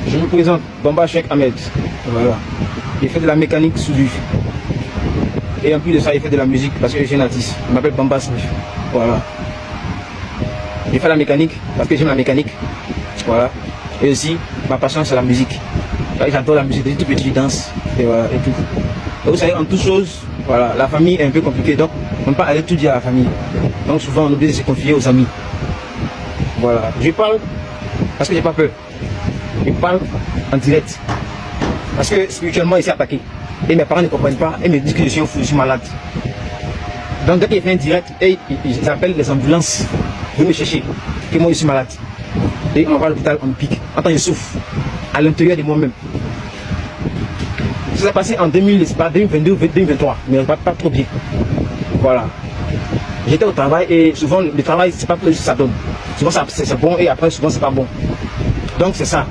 Je vous présente Bamba Cheikh Ahmed. Voilà. Il fait de la mécanique soudure. Et en plus de ça, il fait de la musique parce que je suis un artiste. Il m'appelle Bamba Smith. Voilà. Il fait la mécanique parce que j'aime la mécanique. Voilà. Et aussi, ma passion c'est la musique. J'adore la musique. Depuis tout petit, je danse. Et voilà. Et tout. Et vous savez, en toute chose, voilà, la famille est un peu compliquée. Donc, on ne peut pas aller tout dire à la famille. Donc, souvent, on oublie de se confier aux amis. Voilà. Je parle parce que j'ai pas peur. Je parle en direct. Parce que spirituellement, il s'est attaqué. Et mes parents ne comprennent pas. Et me disent que je suis un fou, je suis malade. Donc dès qu'il fait un direct, et ils appellent les ambulances. Venez me chercher. Que moi je suis malade. Et on va à l'hôpital, on me pique. Attends, je souffre. À l'intérieur de moi-même. Ça s'est passé en 2022, 2023. Mais pas trop bien. Voilà. J'étais au travail et souvent le travail, c'est pas pour que ça donne. Souvent c'est bon et après souvent c'est pas bon. Donc c'est ça.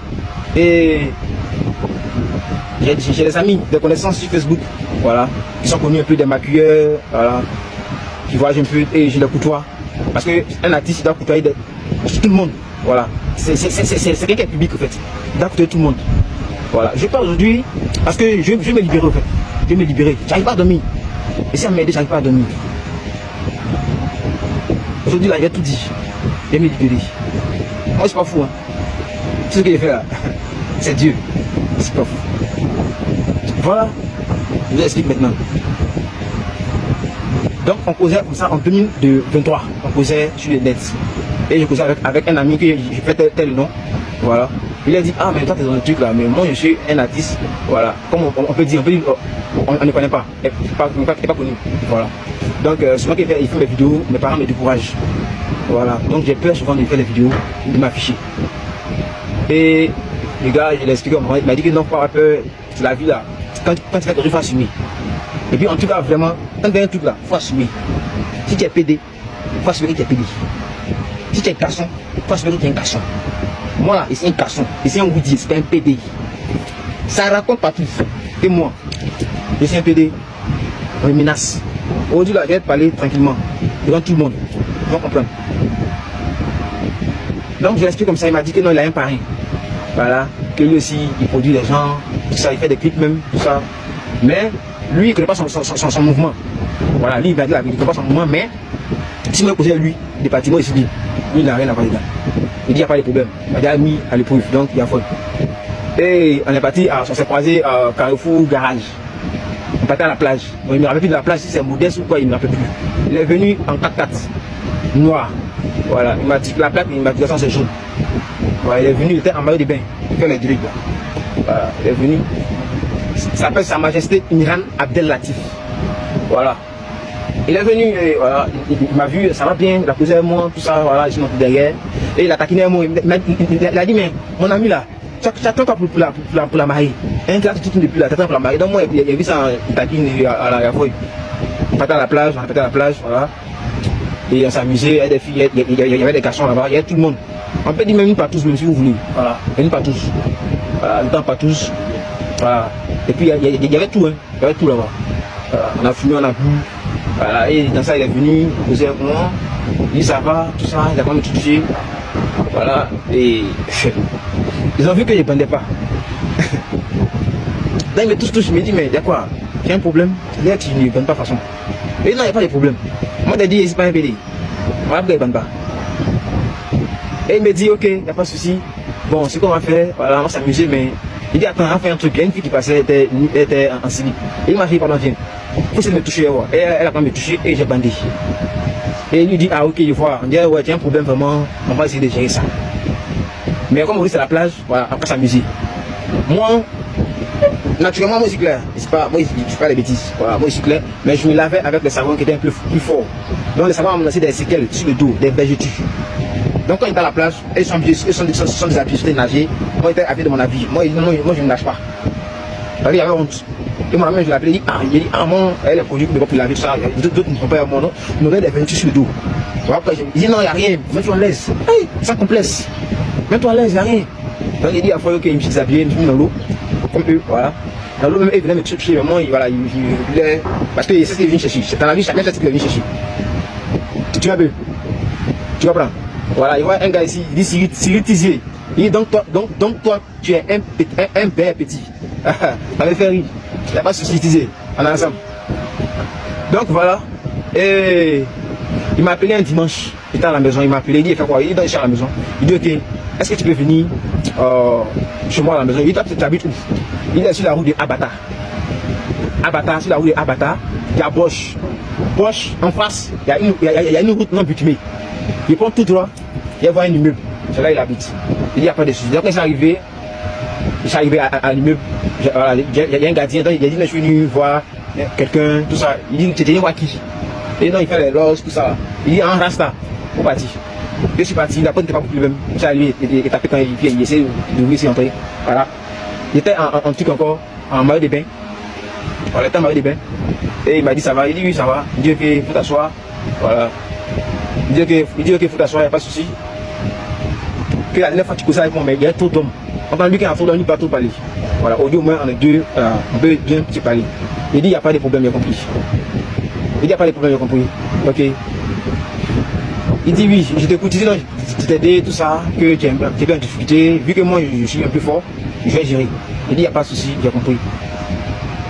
Et j'ai des amis, des connaissances sur Facebook, voilà, qui sont connus un peu des maquilleurs, voilà, qui voyagent un peu et je les côtoie. Parce qu'un artiste il doit côtoyer tout le monde, voilà. C'est quelqu'un qui est public en fait. Il doit côtoyer tout le monde. Voilà. Je parle aujourd'hui parce que je vais me libérer en fait. Je vais me libérer. J'arrive pas à dormir. Et si on m'aide, j'arrive pas à dormir. Aujourd'hui là, il a tout dit. Je vais me libérer. Moi je suis pas fou hein. Tout ce que j'ai fait là, c'est Dieu. C'est pas fou. Voilà, je vous explique maintenant. Donc on causait comme ça en 2023, on causait sur les nets. Et je causais avec un ami que je fais tel nom. Voilà. Il a dit, ah mais toi t'es dans le truc là, mais moi je suis un artiste. Voilà. Comme on peut dire, on ne connaît pas. Il n'est pas connu. Voilà. Donc souvent qu'il fait des vidéos, mes parents me découragent. Voilà. Donc j'ai peur souvent de faire des vidéos, de m'afficher. Et le gars, je l'ai expliqué, il m'a dit que non, pas peur, c'est la vie là. Quand tu fais des trucs, il faut assumer. Et puis en tout cas, vraiment, quand tu as un truc là, il faut assumer. Si tu es PD, il faut assumer que tu es PD. Si tu es un garçon, il faut assumer que tu es un garçon. Moi là, c'est un garçon, c'est un Woody, c'est un PD. Ça raconte partout. Et moi, je suis un PD, on me menace. Aujourd'hui là, je vais te parler tranquillement, devant tout le monde. Ils vont comprendre. Donc je l'explique comme ça, il m'a dit que non, il a un parrain. Voilà, que lui aussi, il produit des gens, tout ça, il fait des clips même, tout ça. Mais lui, il ne connaît pas son mouvement. Voilà, lui, il va dire la vérité, il ne connaît pas son mouvement, mais si moi je posais lui, des bâtiments, il se dit, lui, il n'a rien à voir dedans. Il dit, il n'y a pas de problème. Il a déjà mis à l'épreuve, donc il y a faute. Et on est parti, on s'est croisé à Carrefour Garage. On partait à la plage. Bon, il ne me rappelle plus de la plage, si c'est modeste ou quoi, il ne me rappelle plus. Il est venu en 4x4, noir. Voilà, il m'a dit que la plaque, il m'a dit que c'est jaune. Voilà, il est venu, il était en maillot de bain, il fait les diriges là. Voilà, il est venu. Ça s'appelle Sa Majesté Imran Abdel Latif. Voilà. Il est venu, et voilà, il m'a vu, ça va bien, il a posé un mot, tout ça, voilà, je suis monté derrière. Et il a taquiné un mot, il a dit, mais mon ami là, tu attends quoi pour la marier? Un gars, tu depuis là, tu attends pour la marier. Donc moi, il a vu ça, il taquine à la feuille. On partait à la plage, voilà. Et on s'amusait, il y avait des filles, il y avait des garçons là-bas, il y avait tout le monde. On peut dire même pas tous, même si vous voulez. Voilà, même pas tous. Voilà, le temps pas tous. Voilà. Et puis il y avait tout, hein. Il y avait tout là-bas. Voilà. On a fumé, on a bu. Voilà, et dans ça il est venu, poser avec moi. Il dit ça va, tout ça, il a quand même tout touché. Voilà, et ils ont vu que je ne bandais pas. Là, ils me touchent, je me dis, mais il y a quoi? Il y a un problème? Là, tu ne bandes pas de façon. Et non, il n'y a pas de problème. Moi, je dis, c'est pas un PD. Voilà pourquoi il ne bande pas. Et il me dit, ok, il n'y a pas de souci. Bon, ce qu'on va faire, voilà, on va s'amuser, mais il dit, attends, on va faire un truc. Il y a une fille qui passait, elle était en slip. Et il m'a dit, pardon, viens. Il faut essayer de me toucher. Ouais. Et elle a quand même me touché et j'ai bandé. Et il lui dit, ah ok, je vois. On dit, ouais, tu as un problème vraiment, on va essayer de gérer ça. Mais comme on dit, c'est la plage, voilà, on va s'amuser. Moi, naturellement, moi je suis clair. Moi je fais pas les bêtises. Voilà, moi je suis clair. Mais je me lavais avec le savon qui était un peu plus fort. Donc le savon m'a menacé des séquelles sur le dos, des vergetures. Donc quand il était à la plage, ils sont des habits, j'étais nager. Moi j'étais habillé de mon habit. Moi je ne nage pas. Il y avait honte. Et mon ami je l'appelais, il dit, moi, elle est connue pour laver tout ça. D'autres ne sont pas à mon nom. Ils m'avaient des vergetures sur le dos. Après, il dit non, il n'y a rien, mets-toi à l'aise. Hey, sans complexe. Mets-toi à l'aise, il n'y a rien. Donc il dit, après, ok, il me déshabillé, il me met dans l'eau. Comme eux, voilà. Dans l'eau, même, il venait me chercher, mais moi, voilà, il voulait. Parce que c'est ce qu'il vient chercher. C'est dans la vie, chacun sait ce qu'il vient chercher. Tu vas bien. Tu comprends? Voilà, il voit un gars ici, il dit Cyril Tizier. Il dit, donc toi, tu es un père petit. Ça me fait rire. Il n'y a pas de souci, disait. On est ensemble. Donc voilà. Et il m'a appelé un dimanche. Il était à la maison. Il m'a appelé. Il dit, il fait quoi? Il est chez à la maison. Il dit, ok, est-ce que tu peux venir chez moi à la maison? Il dit, tu habites où? Il est sur la route de Abata. Abata, sur la route de Abata, il y a Bosch. Bosch, en face, il y a une route non bitumée. Il prend tout droit, il va voir un immeuble. C'est là où il habite. Il n'y a pas de soucis. Donc, quand il est arrivé à l'immeuble, voilà, il y a un gardien, donc il a dit, je suis venu voir quelqu'un, tout ça. Il dit, tu es venu voir qui? Et non, il fait les loges, tout ça. Il dit, en rasta, pour partir. Je suis parti, la porte n'était pas beaucoup même. Je suis arrivé, il est tapé quand il essaie d'ouvrir ses entrées. Voilà. Il était en truc encore, en maillot de bain. Voilà, il était en maillot de bain. Et il m'a dit, ça va? Il dit, oui, ça va. Il dit, ok, il faut t'asseoir. Voilà. Il dit, ok, il faut t'asseoir, il n'y a pas de souci. Que la dernière fois, tu causes avec moi, mais il y a trop d'hommes. Enfin, lui qui a trop d'hommes, il ne peut pas trop parler. Voilà, au moins, on est deux, on peut bien se parler. Il dit, il n'y a pas de problème, il a compris. Il dit, il n'y a pas de problème, il a compris. Ok. Il dit, oui, je t'écoute, il dit, non, je t'ai tout ça, que tu es bien en difficulté. Vu que moi, je suis un peu fort, je vais gérer. Il dit, il n'y a pas de souci, j'ai compris.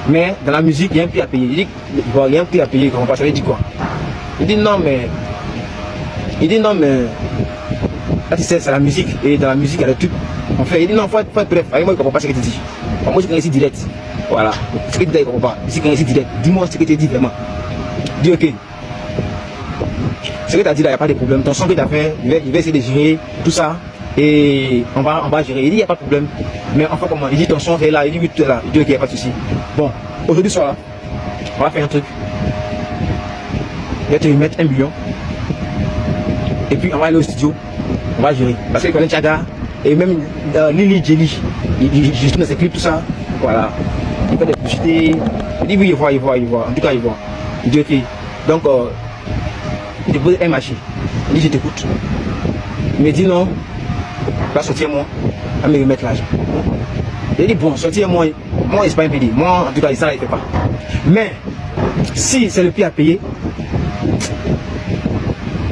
Mais dans la musique, il y a un prix à payer. Il dit, bon, il y a un prix à payer, comment ça veut dire quoi? Il dit, non, mais. Là, tu sais, c'est la musique. Et dans la musique, il y a des trucs. On fait. Il dit, non, faut être bref. Avec moi, il ne comprend pas ce que tu dis. Moi, je connais ici direct. Voilà. Ce que tu dis, il ne comprend pas. Ici, ici direct. Dis-moi ce que tu dis vraiment. Dis, ok. Ce que tu as dit là, il n'y a pas de problème. Ton son que tu as fait, il va essayer de gérer tout ça. Et on va gérer. Il dit, il n'y a pas de problème. Mais enfin, comment? Il dit, ton son est là. Il dit, oui, tout est là. Il dit, ok, il n'y a pas de souci. Bon, aujourd'hui soir là, on va faire un truc. Il va te mettre 1 million. Et puis, on va aller au studio. On va gérer. Parce qu'il connaît Tchaga. Et même Lily Jelly. Il tourne ses clips, tout ça. Voilà. Il fait des publicités. Il dit, oui, il voit. En tout cas, il voit. Il dit, ok. Donc, il dépose un marché. Il dit, je t'écoute. Il me dit, non. Va sortir moi. À me remettre l'argent. Il dit, bon, sortir moi, c'est pas un PD. Moi, en tout cas, ça, il ne fait pas. Mais, si c'est le prix à payer,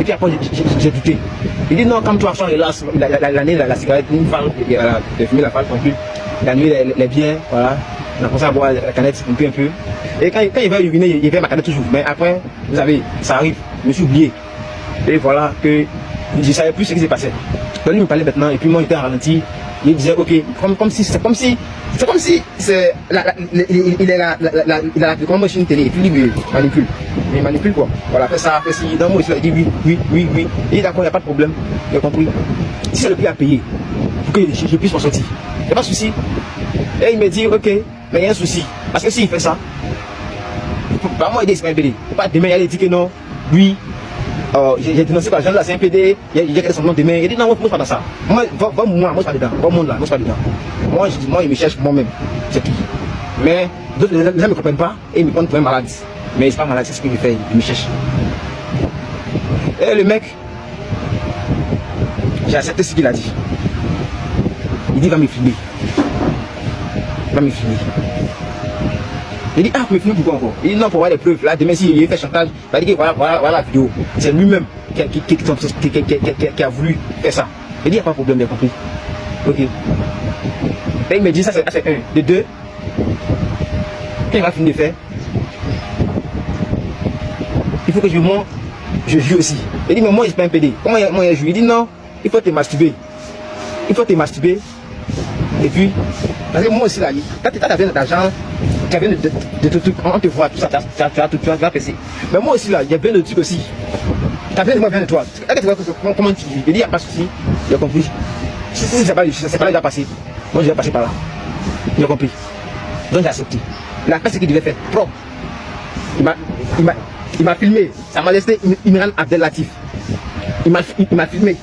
et puis après, j'ai douté. Il dit, non, comme toi, l'année, la cigarette, une femme, il a fumé la femme tranquille. La nuit, les biens, voilà. On a commencé à boire la canette un peu. Et quand il va uriner, il fait ma canette toujours. Mais après, vous savez, ça arrive. Je me suis oublié. Et voilà que je ne savais plus ce qui s'est passé. Donc lui me parlait maintenant, et puis moi, j'étais en ralenti. Il disait, ok, c'est comme si il a comment une télé, et puis lui manipule. Il manipule quoi. Voilà, fait ça, fait ci. Dans moi, il dit oui. Il dit d'accord, il n'y a pas de problème. Il a compris. Si c'est le prix à payer, pour que je puisse m'en sortir, il n'y a pas de souci. Et il me dit, ok, mais il y a un souci. Parce que s'il fait ça, bah moi, il dit, c'est pas un PD. Faut pas demain, il allait dire que non, lui. J'ai dénoncé par là, c'est un PD, il y a son nom demain. Il dit non, moi je ne suis pas dans ça. Moi, je suis pas dedans. Moi, il me cherche moi-même. C'est tout. Mais d'autres, les gens ne me comprennent pas et ils me prennent pour un malade. Mais il n'est pas malade, c'est ce qu'il fait, il me cherche. Et le mec, j'ai accepté ce qu'il a dit. Il dit va me filmer. Il dit, ah, mais pourquoi encore? Il dit, non, pour voir les preuves. Là, demain, s'il fait chantage, il va dire, voilà la vidéo. C'est lui-même qui a voulu faire ça. Il dit, il n'y a pas de problème, il a compris. Ok. Et il me dit, ça c'est un. De deux, quand il va finir de faire, il faut que je joue aussi. Il dit, mais moi, je ne suis pas un PD. Comment moi, je joue? Il dit, non, il faut te masturber. Et puis, parce que moi aussi, là, quand tu as besoin d'argent, tu as besoin de trucs, on te voit, tout ça, tu vas passer. Mais moi aussi, là, il y a besoin de trucs aussi. Tu as besoin de toi. Comment tu dis? Il dit, il n'y a pas de souci. Il a compris. Si c'est pas là, il va passer. Moi, je vais passer par là. Il a compris. Donc, j'ai accepté. La fait ce qu'il devait faire, propre. Il m'a filmé. Sa Majesté Imran Abdel Latif. Il m'a filmé.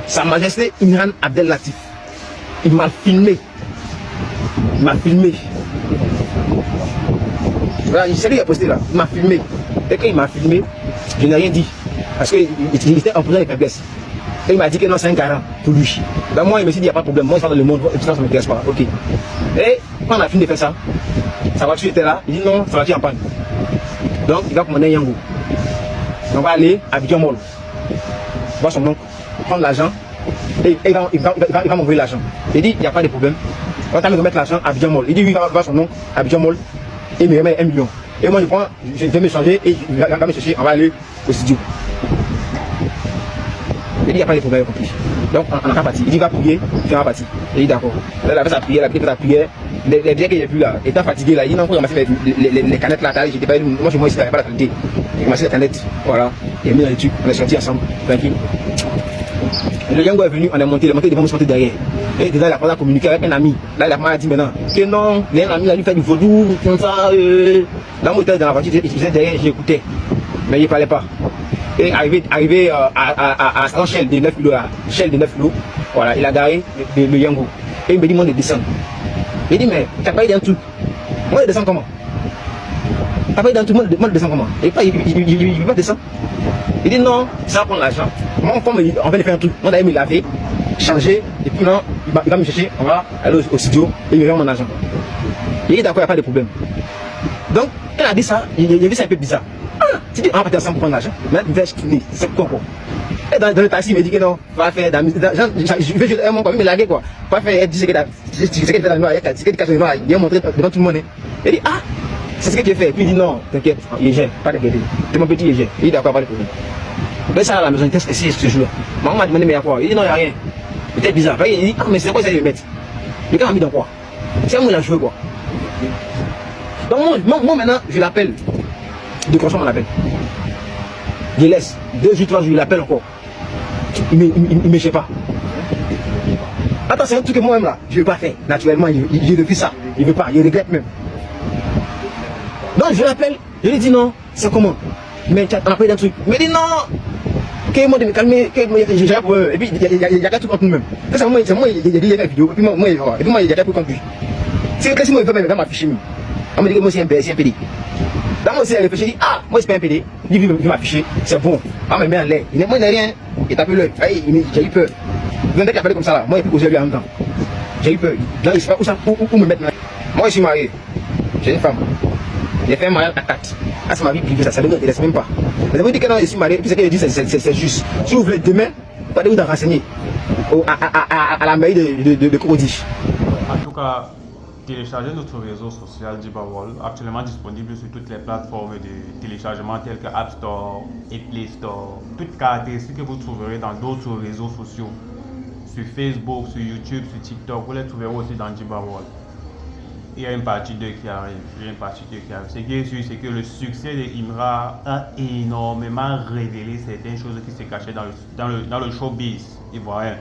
Sa Majesté Imran Abdel Latif. Il m'a filmé. Voilà, c'est lui qui a posté là. Il m'a filmé. Et quand il m'a filmé, je n'ai rien dit. Parce qu'il était en posant les faiblesses. Et il m'a dit que non, c'est un garant pour lui. Ben moi, il me dit, il n'y a pas de problème. Moi, je suis dans le monde, et tout ça ne m'intéresse pas. Ok. Et quand on a fini de faire ça, sa voiture était là. Il dit non, sa voiture en panne. Donc, il va commander un Yango. On va aller à Bidjan Mall. Voir son oncle, prendre l'argent Et il va m'envoyer l'argent. Il dit, il n'y a pas de problème. On va me remettre l'argent à Abidjan Mall. Il dit, oui, il va voir son nom, Abidjan Mall, et il me remet 1 million. Et moi, je vais me changer et il va me chercher, on va aller au studio. Il dit, il n'y a pas de problème, compris. Donc, on n'a pas parti. Il dit, il va prier, il va partir. Il dit, d'accord. Là, il a fait sa prière, la prière. Les biens qu'il n'y a plus là, étant fatigué là, il dit, non, il faut ramasser les canettes là. J'étais pas, moi, chez moi, ici, il n'y avait pas la qualité. Il a ramassé les canettes, voilà. Il a mis dans les trucs, on est sortis ensemble, tranquille. Le Yango est venu, on est monté devant moi, derrière. Et déjà, il a commencé à communiquer avec un ami. Là, il a dit maintenant que non, il y a un ami, il a lui fait du vaudou, comme ça. Là, moi, j'étais dans la voiture, il faisait derrière, j'écoutais. Mais il ne parlait pas. Et arrivé à Shell de 9 kilos, Shell de 9 kilos, voilà, il a garé le Yango. Et il me dit, moi, de descendre. Il dit, mais tu n'as pas eu d'un truc. Moi, je descends comment? Tu n'as pas eu d'un truc, moi, je descends comment? Et pas, il va descendre. Il dit, non, ça va prendre l'argent. Moi, on va lui faire un truc. Moi, d'ailleurs, il l'avait changé. Et puis, non, il va me chercher. On va aller au studio et il me rend mon argent. Il dit, d'accord, il n'y a pas de problème. Donc, elle a dit ça, il a vu ça un peu bizarre. Ah, tu dis, on va partir ensemble pour prendre l'argent. Mais là, il va tourner. C'est quoi, quoi? Et dans le taxi, il me dit que non, va faire la musique. Je vais juste un moment, me larguer, quoi. Va faire, tu sais qu'elle fait dans le noir, tu sais qu'elle cache le noir, il a montré devant tout le monde. Il dit, ah, c'est ce que tu fais. Puis il dit, non, t'inquiète, il gère, pas t'inquiéter. C'est mon petit, il gère. Il dit, d'accord, pas de problème. Mais ça à la maison, il était stressé ce jour-là. Maman m'a demandé, mais il y a quoi? Il dit, non, il n'y a rien. C'était bizarre. Il dit, ah, mais c'est quoi ça, il mettre? Le gars m'a mis dans quoi? C'est moi, il a joué, quoi. Donc, moi maintenant, je l'appelle. De consommer, on l'appelle. Je laisse. 2 jours, 3 jours, je l'appelle encore. Il ne me sait pas. Attends, c'est un truc que moi-même là, je ne veux pas faire. Naturellement, il refuse ça. Il ne veut pas, il regrette même. Donc je l'appelle, je lui dis non, c'est comment? Mais tu as appelé un truc. Il me dit non, que moi de me calmer, que moi j'ai pour eux. Et puis il y a qu'à tout contre nous-mêmes. C'est moi, il y a des vidéos, et puis moi, il y a qu'à tout contre lui. C'est que si moi, il veut m'afficher. On me dit que moi, c'est un PD. Dans moi aussi, elle réfléchit, ah, moi, c'est pas un PD. Il veut m'afficher, c'est bon. Ah, mais en l'air. Moi, il n'a rien. Il tape l'œil. J'ai eu peur. Il venait qu'à comme ça là. Moi, il peut causer lui en même temps. J'ai eu peur. Là, je sais pas où me mettre. Moi, je suis marié. J'ai une femme. J'ai fait un mariage à 4. Ah, c'est ma vie privée, ça ne m'intéresse même pas. Mais vous dites que non, je suis marié. Puis ce qu'elle dit, c'est juste. Si vous voulez demain, vous allez vous en renseigner à la mairie de Corodige. En tout cas, téléchargez notre réseau social Djibawol, actuellement disponible sur toutes les plateformes de téléchargement telles que App Store et Play Store. Toutes caractéristiques que vous trouverez dans d'autres réseaux sociaux, sur Facebook, sur YouTube, sur TikTok, vous les trouverez aussi dans Djibawol. Il y a une partie 2 qui arrive. Ce qui est sûr, c'est que le succès de Imra a énormément révélé certaines choses qui se cachaient dans le showbiz ivoirien.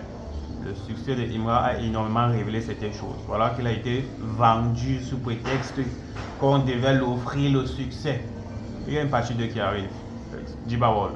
Le succès de Imra a énormément révélé certaines choses. Voilà qu'il a été vendu sous prétexte qu'on devait l'offrir le succès. Il y a une partie 2 qui arrive. Djibawol.